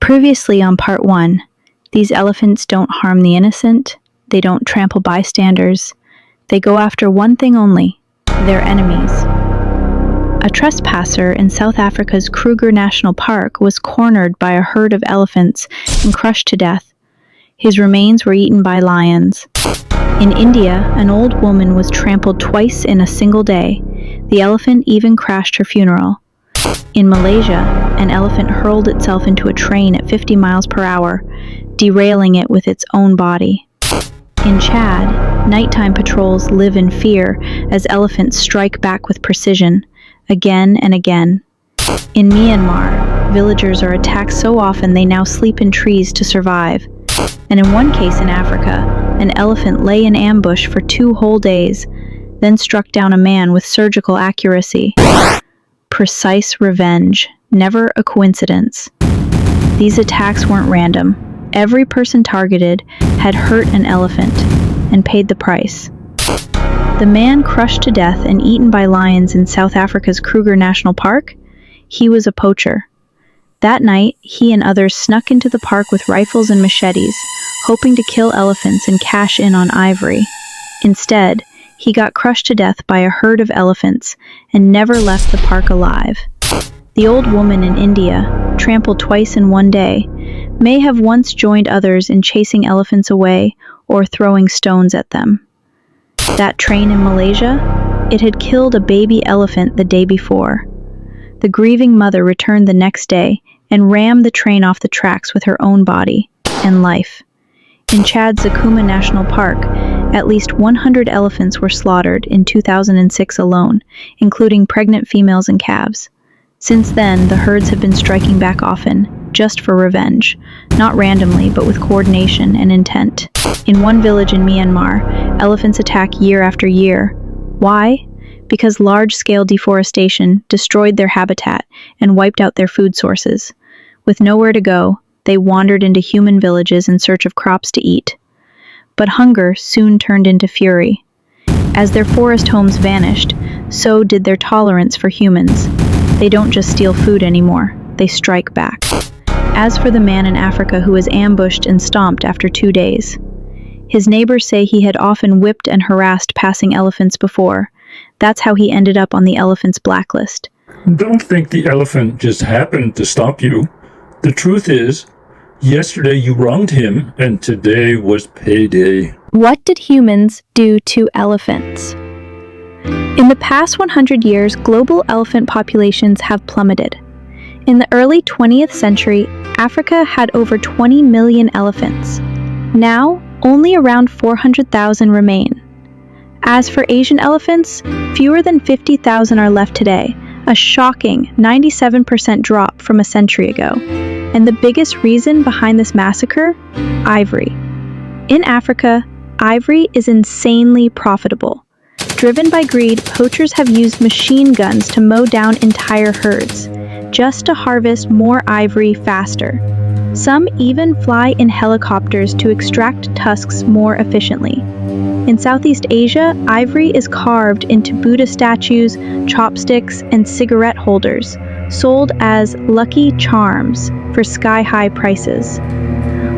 Previously on part 1, these elephants don't harm the innocent, they don't trample bystanders, they go after one thing only, their enemies. A trespasser in South Africa's Kruger National Park was cornered by a herd of elephants and crushed to death. His remains were eaten by lions. In India, an old woman was trampled twice in a single day. The elephant even crashed her funeral. In Malaysia, an elephant hurled itself into a train at 50 miles per hour, derailing it with its own body. In Chad, nighttime patrols live in fear as elephants strike back with precision, again and again. In Myanmar, villagers are attacked so often they now sleep in trees to survive. And in one case in Africa, an elephant lay in ambush for 2 whole days, then struck down a man with surgical accuracy. Precise revenge, never a coincidence. These attacks weren't random. Every person targeted had hurt an elephant and paid the price. The man crushed to death and eaten by lions in South Africa's Kruger National Park, he was a poacher. That night, he and others snuck into the park with rifles and machetes, hoping to kill elephants and cash in on ivory. Instead, he got crushed to death by a herd of elephants and never left the park alive. The old woman in India, trampled twice in one day, may have once joined others in chasing elephants away or throwing stones at them. That train in Malaysia, it had killed a baby elephant the day before. The grieving mother returned the next day and rammed the train off the tracks with her own body and life. In Chad's Zakuma National Park, at least 100 elephants were slaughtered in 2006 alone, including pregnant females and calves. Since then, the herds have been striking back often, just for revenge, not randomly, but with coordination and intent. In one village in Myanmar, elephants attack year after year. Why? Because large-scale deforestation destroyed their habitat and wiped out their food sources. With nowhere to go, they wandered into human villages in search of crops to eat. But hunger soon turned into fury. As their forest homes vanished, so did their tolerance for humans. They don't just steal food anymore, they strike back. As for the man in Africa who was ambushed and stomped after 2 days, his neighbors say he had often whipped and harassed passing elephants before. That's how he ended up on the elephant's blacklist. Don't think the elephant just happened to stop you. The truth is, yesterday you wronged him, and today was payday. What did humans do to elephants? In the past 100 years, global elephant populations have plummeted. In the early 20th century, Africa had over 20 million elephants. Now, only around 400,000 remain. As for Asian elephants, fewer than 50,000 are left today, a shocking 97% drop from a century ago. And the biggest reason behind this massacre? Ivory. In Africa, ivory is insanely profitable. Driven by greed, poachers have used machine guns to mow down entire herds, just to harvest more ivory faster. Some even fly in helicopters to extract tusks more efficiently. In Southeast Asia, ivory is carved into Buddha statues, chopsticks, and cigarette holders, sold as lucky charms for sky-high prices.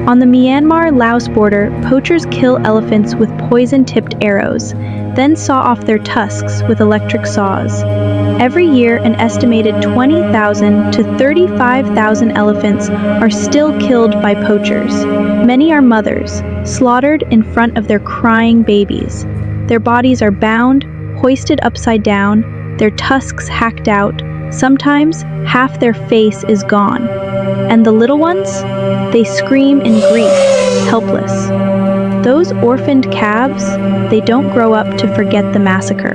On the Myanmar-Laos border, poachers kill elephants with poison-tipped arrows, then saw off their tusks with electric saws. Every year, an estimated 20,000 to 35,000 elephants are still killed by poachers. Many are mothers, slaughtered in front of their crying babies. Their bodies are bound, hoisted upside down, their tusks hacked out. Sometimes, half their face is gone. And the little ones? They scream in grief, helpless. Those orphaned calves, they don't grow up to forget the massacre.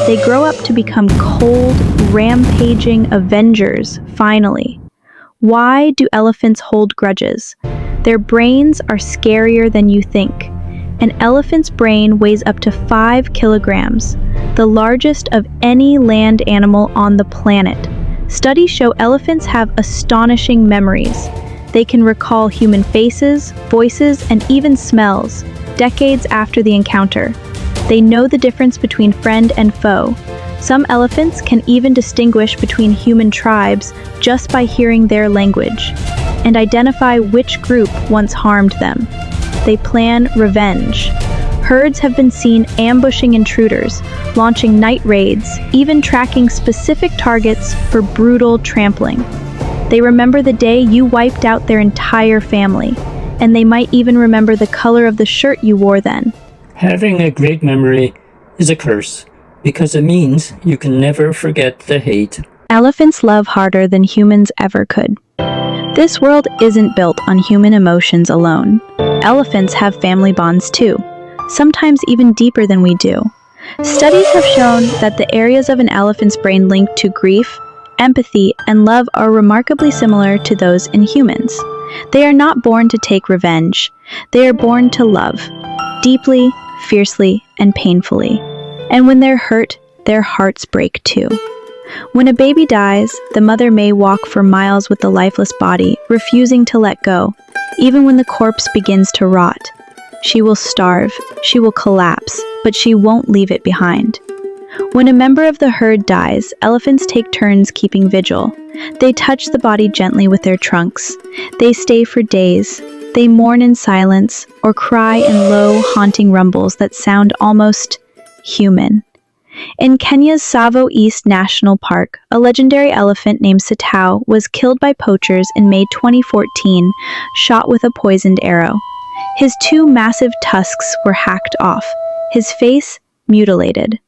They grow up to become cold, rampaging avengers, finally. Why do elephants hold grudges? Their brains are scarier than you think. An elephant's brain weighs up to 5 kilograms, the largest of any land animal on the planet. Studies show elephants have astonishing memories. They can recall human faces, voices, and even smells, decades after the encounter. They know the difference between friend and foe. Some elephants can even distinguish between human tribes just by hearing their language. and identify which group once harmed them. They plan revenge. Herds have been seen ambushing intruders, launching night raids, even tracking specific targets for brutal trampling. They remember the day you wiped out their entire family, and they might even remember the color of the shirt you wore then. Having a great memory is a curse, because it means you can never forget the hate. Elephants love harder than humans ever could. This world isn't built on human emotions alone. Elephants have family bonds too, sometimes even deeper than we do. Studies have shown that the areas of an elephant's brain linked to grief, empathy, and love are remarkably similar to those in humans. They are not born to take revenge. They are born to love, deeply, fiercely, and painfully. And when they're hurt, their hearts break too. When a baby dies, the mother may walk for miles with the lifeless body, refusing to let go, even when the corpse begins to rot. She will starve, she will collapse, but she won't leave it behind. When a member of the herd dies, elephants take turns keeping vigil. They touch the body gently with their trunks. They stay for days. They mourn in silence or cry in low, haunting rumbles that sound almost human. In Kenya's Tsavo East National Park, a legendary elephant named Satao was killed by poachers in May 2014, shot with a poisoned arrow. His two massive tusks were hacked off, his face mutilated.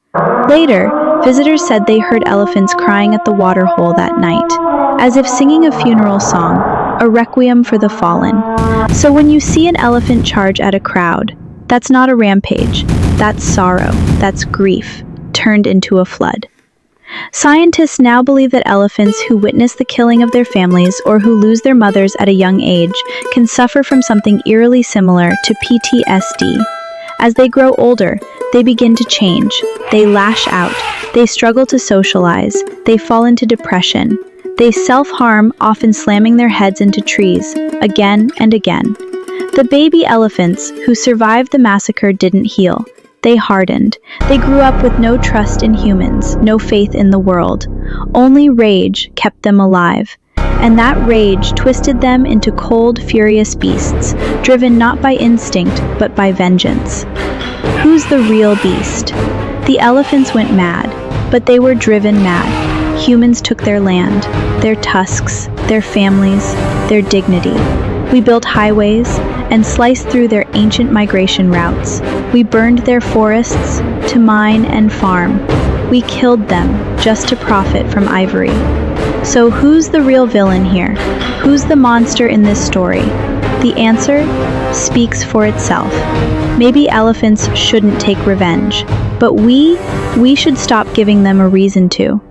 Later, visitors said they heard elephants crying at the waterhole that night, as if singing a funeral song, a requiem for the fallen. So when you see an elephant charge at a crowd, that's not a rampage, that's sorrow, that's grief, turned into a flood. Scientists now believe that elephants who witness the killing of their families or who lose their mothers at a young age can suffer from something eerily similar to PTSD. As they grow older, they begin to change. They lash out. They struggle to socialize. They fall into depression. They self-harm, often slamming their heads into trees, again and again. The baby elephants who survived the massacre didn't heal. They hardened. They grew up with no trust in humans, no faith in the world. Only rage kept them alive. And that rage twisted them into cold, furious beasts, driven not by instinct, but by vengeance. Who's the real beast? The elephants went mad, but they were driven mad. Humans took their land, their tusks, their families, their dignity. We built highways and sliced through their ancient migration routes. We burned their forests to mine and farm. We killed them just to profit from ivory. So who's the real villain here? Who's the monster in this story? The answer speaks for itself. Maybe elephants shouldn't take revenge, but we should stop giving them a reason to.